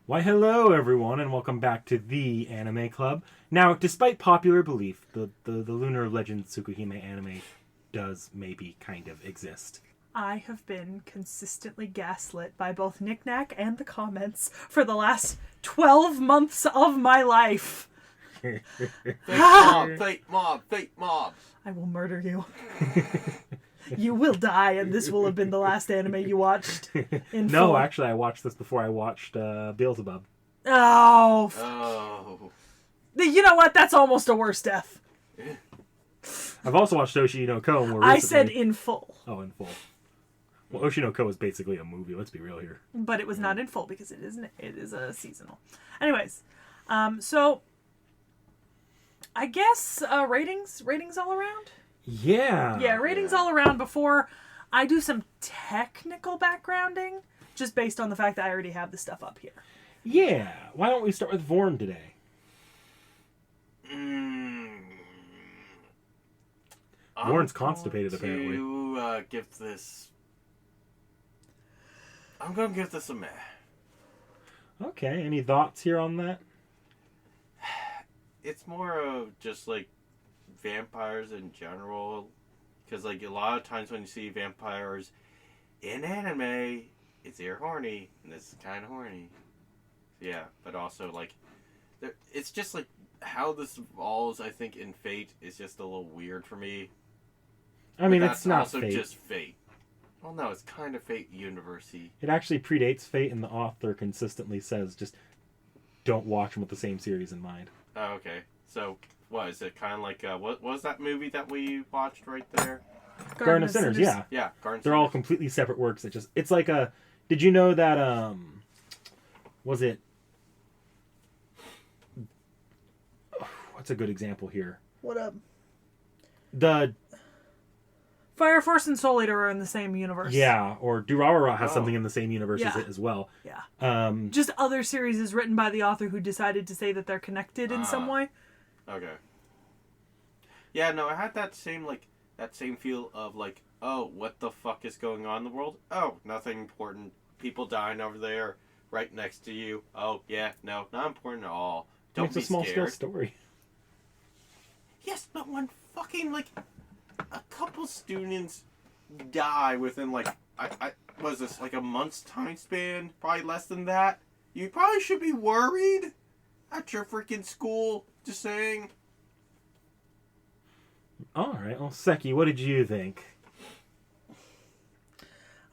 Why, hello everyone, and welcome back to the Anime Club. Now, despite popular belief, the Lunar Legend Tsukihime anime does maybe kind of exist. I have been consistently gaslit by both Knick-Knack and the comments for the last 12 months of my life. Fake mob, fake mob, fake mob. I will murder you. You will die, and this will have been the last anime you watched in No, full. actually, I watched this before I watched Beelzebub. Oh. Oh. You know what? That's almost a worse death. I've also watched Oshi no Ko more recently. I said in full. Oh, in full. Well, Oshi no Ko is basically a movie, let's be real here. But it was not in full because it is a seasonal. Anyways, so I guess ratings all around? Yeah. Yeah, ratings all around before I do some technical backgrounding, just based on the fact that I already have the stuff up here. Yeah. Why don't we start with Vorn today? Vorn's constipated, apparently. I'm going to give this a meh. Okay, any thoughts here on that? It's more of just, like, vampires in general. Because, like, a lot of times when you see vampires in anime, it's air horny, and it's kind of horny. Yeah, but also, like, it's just, like, how this evolves, I think, in Fate is just a little weird for me. I mean, but it's not also Fate. just Fate. Well, no, it's kind of Fate University. It actually predates Fate, and the author consistently says just don't watch them with the same series in mind. Oh, okay. So, what, is it kind of like, what was that movie that we watched right there? Garden of Sinners, yeah. Yeah, Garden of They're Sinners. all completely separate works. It's like a... Did you know that, was it... What's a good example here? What up? The... Fire Force and Soul Eater are in the same universe. Yeah, or Durarara has Oh. something in the same universe as Yeah. it as well. Yeah. Just other series is written by the author who decided to say that they're connected in some way. Okay. Yeah, no, I had that same feel of, like, oh, what the fuck is going on in the world? Oh, nothing important. People dying over there, right next to you. Oh, yeah, no, not important at all. Don't It's be a small scale scared. story. Yes, but when fucking, like, a couple students die within, like, I what is this, like a month's time span? Probably less than that. You probably should be worried at your freaking school. Just saying. Alright, well, Seki, what did you think?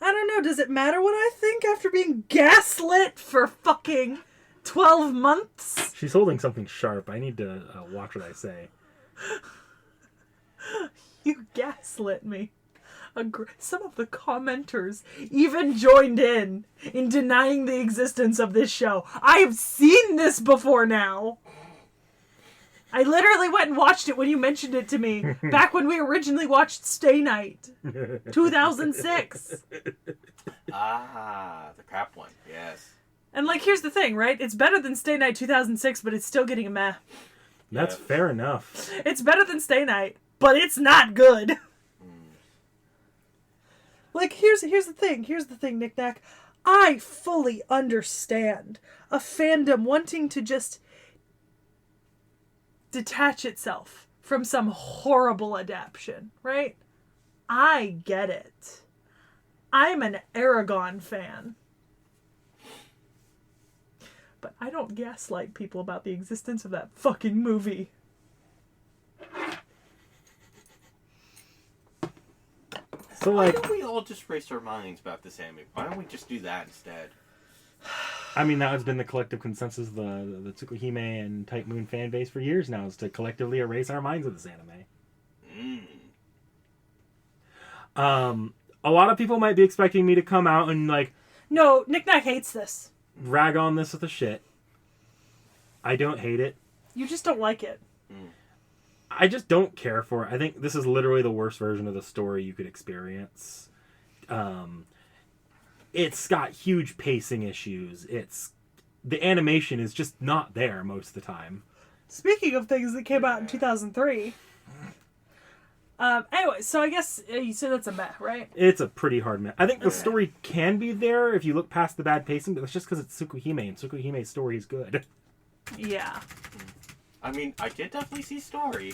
I don't know. Does it matter what I think after being gaslit for fucking 12 months? She's holding something sharp. I need to watch what I say. You gaslit me. Some of the commenters even joined in denying the existence of this show. I have seen this before now. I literally went and watched it when you mentioned it to me, back when we originally watched Stay Night, 2006. Ah, the crap one. Yes. And, like, here's the thing, right? It's better than Stay Night 2006, but it's still getting a meh. That's Yeah. fair enough. It's better than Stay Night, but it's not good. Like, here's the thing. Here's the thing, Knick-Knack. I fully understand a fandom wanting to just detach itself from some horrible adaptation, right? I get it. I'm an Aragon fan. But I don't gaslight people about the existence of that fucking movie. So, Why like, don't we all just race our minds about this anime? Why don't we just do that instead? I mean, that has been the collective consensus of the Tsukihime and Type Moon fan base for years now, is to collectively erase our minds of this anime. A lot of people might be expecting me to come out and, like, No, Knick-Knack hates this. rag on this with the shit. I don't hate it. You just don't like it. I just don't care for it. I think this is literally the worst version of the story you could experience. It's got huge pacing issues. The animation is just not there most of the time. Speaking of things that came out in 2003, Anyway, so I guess you said that's a meh, right? It's a pretty hard match. I think the story can be there if you look past the bad pacing, but that's just because it's Tsukihime, and Tsukihime's story is good. Yeah. I mean, I can definitely see story,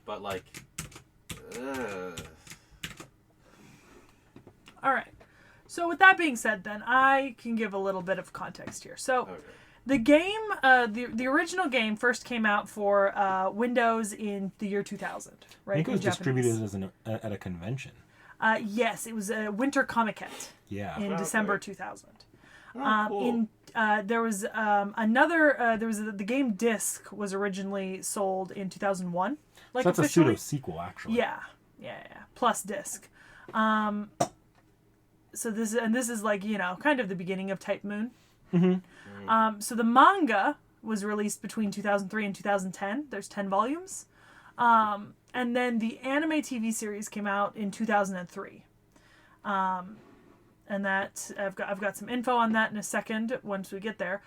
but like, All right. So with that being said, then I can give a little bit of context here. So. okay. The game, the original game first came out for Windows in the year 2000, right? I think it was in Japanese. distributed at a convention. Yes, it was a Winter Comic-Con Yeah. in Okay. December 2000. Oh, cool. There was another. There was the game disc was originally sold in 2001. Like So that's officially. a pseudo sequel, actually. Yeah. Plus disc. So this is like kind of the beginning of Type Moon. So the manga was released between 2003 and 2010. There's 10 volumes. And then the anime TV series came out in 2003. And that I've got some info on that in a second once we get there.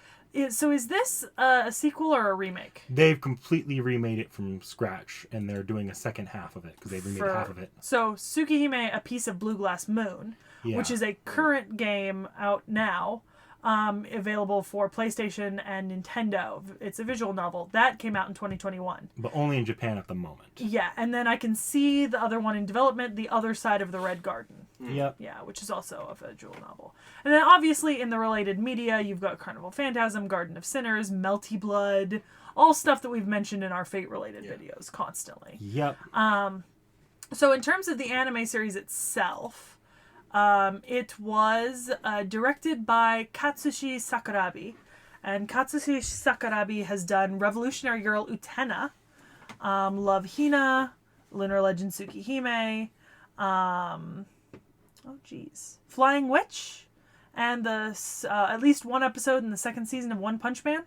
So is this a sequel or a remake? They've completely remade it from scratch, and they're doing a second half of it because they remade half of it. So Tsukihime, A Piece of Blue Glass Moon, Yeah. which is a current game out now. Available for PlayStation and Nintendo. It's a visual novel. That came out in 2021. But only in Japan at the moment. Yeah, and then I can see the other one in development, The Other Side of the Red Garden. Yep. Yeah, which is also a visual novel. And then obviously in the related media, you've got Carnival Phantasm, Garden of Sinners, Melty Blood, all stuff that we've mentioned in our Fate-related videos constantly. Yep. So in terms of the anime series itself, it was directed by Katsushi Sakurabi. And Katsushi Sakurabi has done Revolutionary Girl Utena, Love Hina, Lunar Legend Tsukihime, Flying Witch, and at least one episode in the second season of One Punch Man.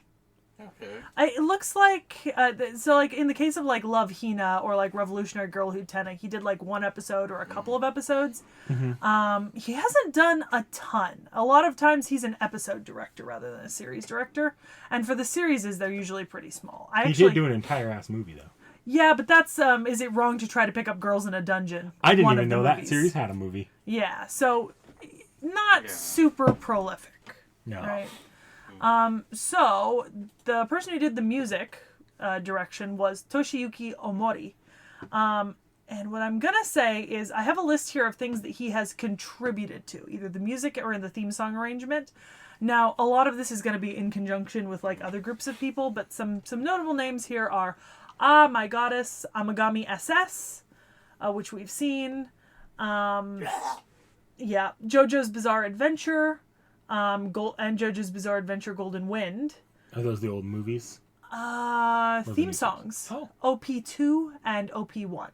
Okay. It looks like so like in the case of like Love Hina or like Revolutionary Girl Utena, he did like one episode or a couple of episodes. He hasn't done a ton. A lot of times he's an episode director rather than a series director, and for the series they're usually pretty small. He did do an entire ass movie though. Yeah, but that's is it wrong to try to pick up girls in a dungeon? I didn't One even of the know that movies. series had a movie. Yeah, so not super prolific. No. Right. So the person who did the music direction was Toshiyuki Omori. And what I'm gonna say is I have a list here of things that he has contributed to, either the music or in the theme song arrangement. Now, a lot of this is gonna be in conjunction with like other groups of people, but some notable names here are Ah My Goddess, Amagami SS, which we've seen. Yeah, JoJo's Bizarre Adventure. And JoJo's Bizarre Adventure Golden Wind. Are those the old movies? Theme songs. Oh. OP2 and OP1.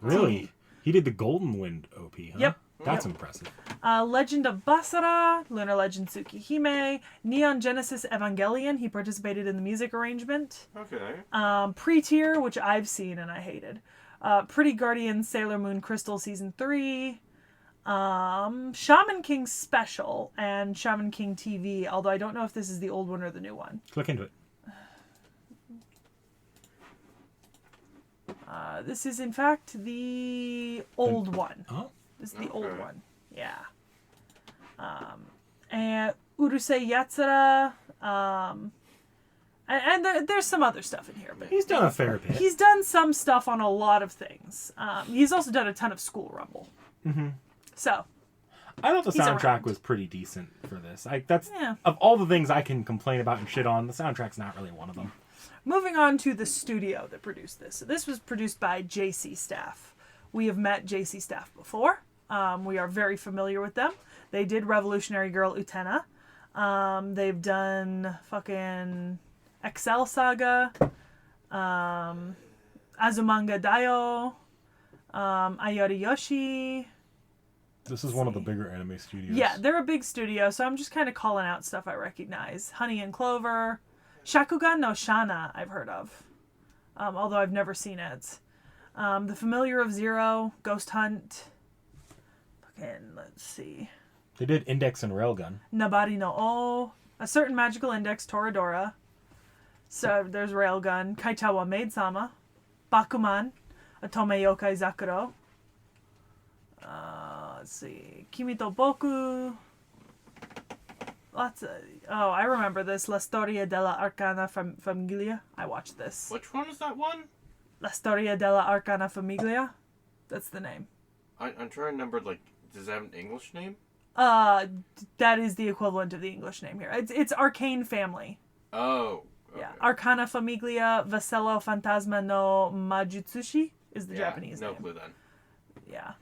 Really? He did the Golden Wind OP, huh? Yep. That's impressive. Legend of Basara, Lunar Legend Tsukihime, Neon Genesis Evangelion. He participated in the music arrangement. Okay. Pre-tier, which I've seen and I hated. Pretty Guardian Sailor Moon Crystal Season 3. Shaman King Special and Shaman King TV, although I don't know if this is the old one or the new one. Click into it. This is in fact the old one. Oh. This is the old one. Yeah. And Urusei Yatsura. And there's some other stuff in here, but He's done a fair bit. he's done some stuff on a lot of things. He's also done a ton of School Rumble. So, I thought the He's soundtrack around. was pretty decent for this. Yeah. Of all the things I can complain about and shit on, the soundtrack's not really one of them. moving on to the studio that produced this. So this was produced by J.C. Staff. We have met J.C. Staff before. We are very familiar with them. They did Revolutionary Girl Utena. They've done fucking Excel Saga, Azumanga Daioh, Ayori Yoshi. This is one of the bigger anime studios. Yeah, they're a big studio, so I'm just kind of calling out stuff I recognize. Honey and Clover, Shakugan no Shana, I've heard of, although I've never seen it. The Familiar of Zero, Ghost Hunt. Fucking, let's see. They did Index and Railgun. Nabari no O, A Certain Magical Index, Toradora. So there's Railgun, Kaitawa Maid-sama, Bakuman, Atome Yokai Zakuro. Let's see. Kimi to Boku. Lots of... Oh, I remember this. La Storia della Arcana Famiglia. I watched this. Which one is that one? La Storia della Arcana Famiglia. That's the name. I'm trying to remember, like, does that have an English name? That is the equivalent of the English name here. It's Arcane Family. Oh. Okay. Yeah. Arcana Famiglia Vassello Fantasma no Majutsushi is the Japanese name. No clue then. Yeah.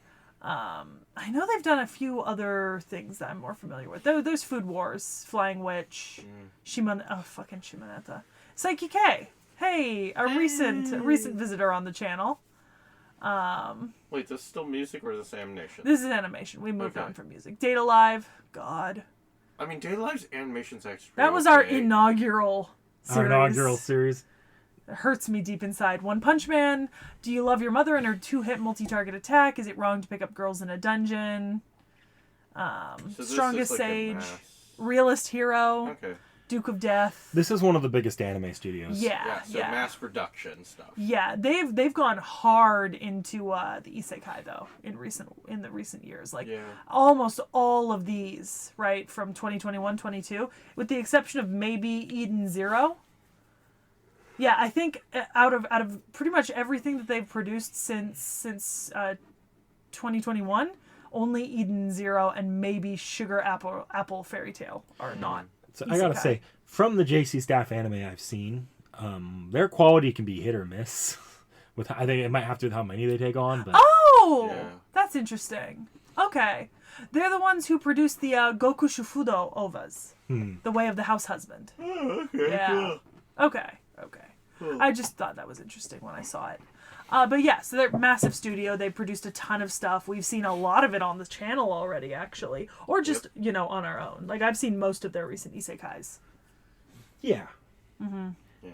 I know they've done a few other things that I'm more familiar with. There's Food Wars, Flying Witch, fucking Shimoneta. Psyche K. Hey, a recent visitor on the channel. Wait, this is still music or is this animation? This is animation. We moved on from music. Data Live. God. I mean, Data Live's animation's actually That was our inaugural series. Our inaugural series. It hurts me deep inside. One Punch Man. Do you love your mother and her 2-hit multi-target attack? Is it wrong to pick up girls in a dungeon? Strongest Sage. Realist Hero. Okay. Duke of Death. This is one of the biggest anime studios. Yeah. Mass production stuff. Yeah, they've gone hard into the isekai though in the recent years. Like almost all of these, right, from 2021, 22, with the exception of maybe Eden Zero. Yeah, I think out of pretty much everything that they've produced since 2021, only Eden Zero and maybe Sugar Apple Fairy Tale are not. So I gotta say, from the JC Staff anime I've seen, their quality can be hit or miss. I think it might have to do with how many they take on. But that's interesting. Okay, they're the ones who produced the Goku Shufudo OVAs, The Way of the House Husband. Oh, okay. Yeah. Cool. Okay. Cool. I just thought that was interesting when I saw it. But yeah, so they're a massive studio. They produced a ton of stuff. We've seen a lot of it on the channel already, actually. Or just, on our own. Like, I've seen most of their recent isekais. Yeah. Mm-hmm. Yeah.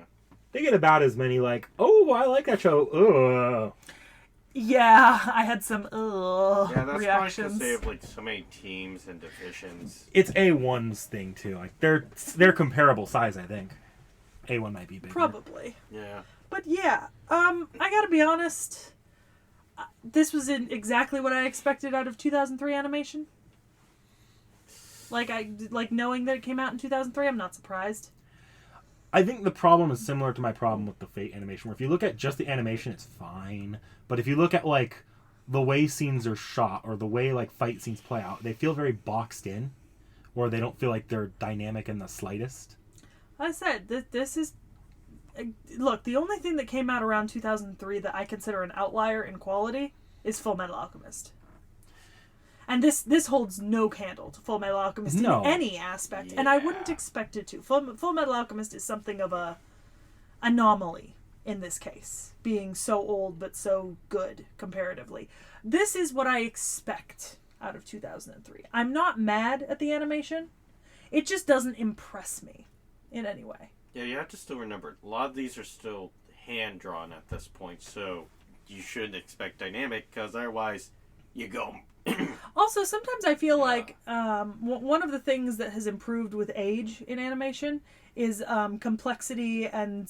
They get about as many, like, oh, I like that show. Ugh. Yeah, I had some that's reactions. Probably because they have, like, so many teams and divisions. It's A1's thing, too. Like, they're comparable size, I think. A1 might be bigger. Probably. Yeah. But yeah, I gotta be honest. This was exactly what I expected out of 2003 animation. Like knowing that it came out in 2003, I'm not surprised. I think the problem is similar to my problem with the Fate animation, where if you look at just the animation, it's fine. But if you look at, like, the way scenes are shot, or the way, like, fight scenes play out, they feel very boxed in, or they don't feel like they're dynamic in the slightest. I said, this is... Look, the only thing that came out around 2003 that I consider an outlier in quality is Full Metal Alchemist. And this holds no candle to Full Metal Alchemist in any aspect, and I wouldn't expect it to. Full Metal Alchemist is something of a anomaly in this case, being so old but so good comparatively. This is what I expect out of 2003. I'm not mad at the animation. It just doesn't impress me in any way. Yeah, you have to still remember, a lot of these are still hand-drawn at this point, so you shouldn't expect dynamic, because otherwise you go... Also, sometimes I feel like one of the things that has improved with age in animation is complexity and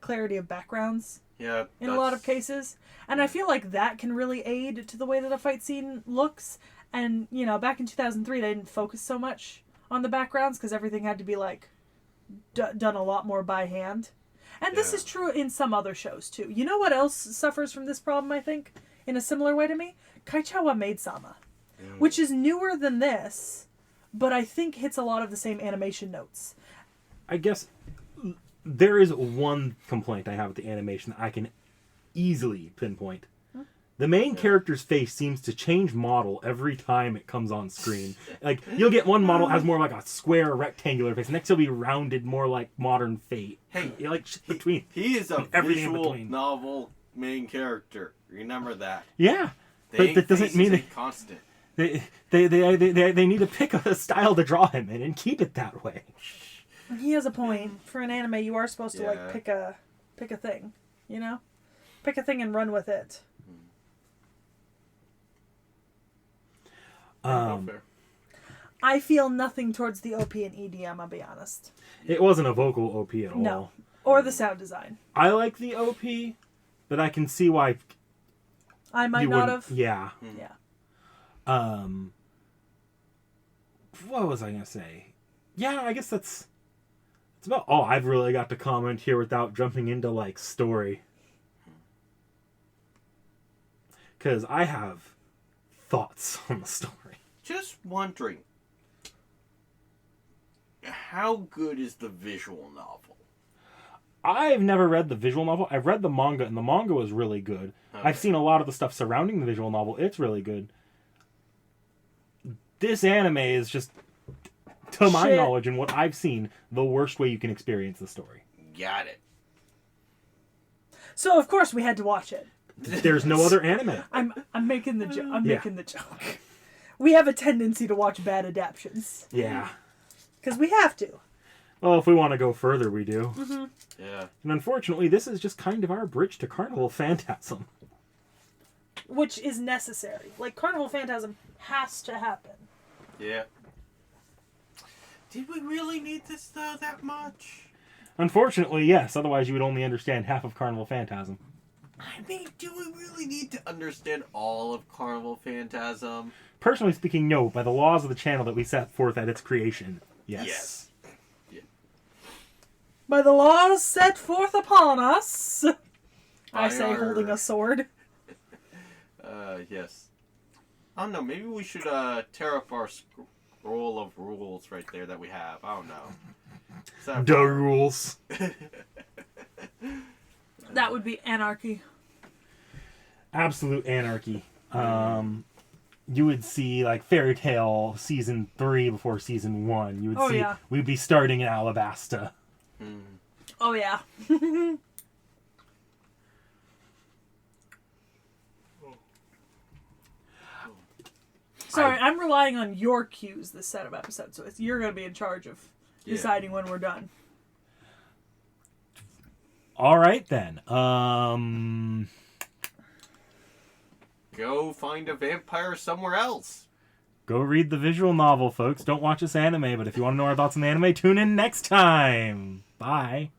clarity of backgrounds. Yeah, in a lot of cases. And I feel like that can really aid to the way that a fight scene looks. And, back in 2003, they didn't focus so much on the backgrounds because everything had to be, like, done a lot more by hand. And this is true in some other shows, too. You know what else suffers from this problem, I think, in a similar way to me? Kaichawa Maid-sama, which is newer than this, but I think hits a lot of the same animation notes. I guess there is one complaint I have with the animation that I can easily pinpoint. The main character's face seems to change model every time it comes on screen. Like, you'll get one model has more like a square rectangular face. Next, it'll be rounded, more like modern Fate. Hey, you're like between. He is a everything visual novel main character. Remember that. Yeah, but that doesn't mean constant. They need to pick a style to draw him in and keep it that way. He has a point. For an anime, you are supposed to like pick a thing, pick a thing and run with it. I feel nothing towards the OP and EDM, I'll be honest. It wasn't a vocal OP at all. No. Or the sound design. I like the OP, but I can see why I might you not wouldn't- have. Yeah. Yeah. What was I gonna say? Yeah, I guess that's about all I've really got to comment here without jumping into like story. Because I have thoughts on the story. Just wondering, how good is the visual novel? I've never read the visual novel. I've read the manga, and the manga was really good. Okay. I've seen a lot of the stuff surrounding the visual novel. It's really good. This anime is just, to my Shit. knowledge and what I've seen, the worst way you can experience the story. Got it. So of course we had to watch it. There's no other anime. I'm making the joke. I'm Yeah. making the joke. We have a tendency to watch bad adaptions Yeah. because we have to. Well, if we want to go further, we do. Yeah. And unfortunately, this is just kind of our bridge to Carnival Phantasm. Which is necessary. Like, Carnival Phantasm has to happen. Yeah. Did we really need this though that much? Unfortunately, yes. Otherwise, you would only understand half of Carnival Phantasm. I mean, do we really need to understand all of Carnival Phantasm? Personally speaking, no. By the laws of the channel that we set forth at its creation, yes. Yes. By the laws set forth upon us, I By say our- holding a sword. Yes. I don't know, maybe we should tear up our scroll of rules right there that we have. I don't know. Is that Duh rules. That would be anarchy. Absolute anarchy. You would see like Fairy Tail season 3 before season 1. You would Oh, see yeah. we'd be starting in Alabasta. Oh, yeah. Sorry, I'm relying on your cues this set of episodes, so you're going to be in charge of deciding when we're done. All right then. Go find a vampire somewhere else. Go read the visual novel, folks. Don't watch this anime, but if you want to know our thoughts on the anime, tune in next time. Bye.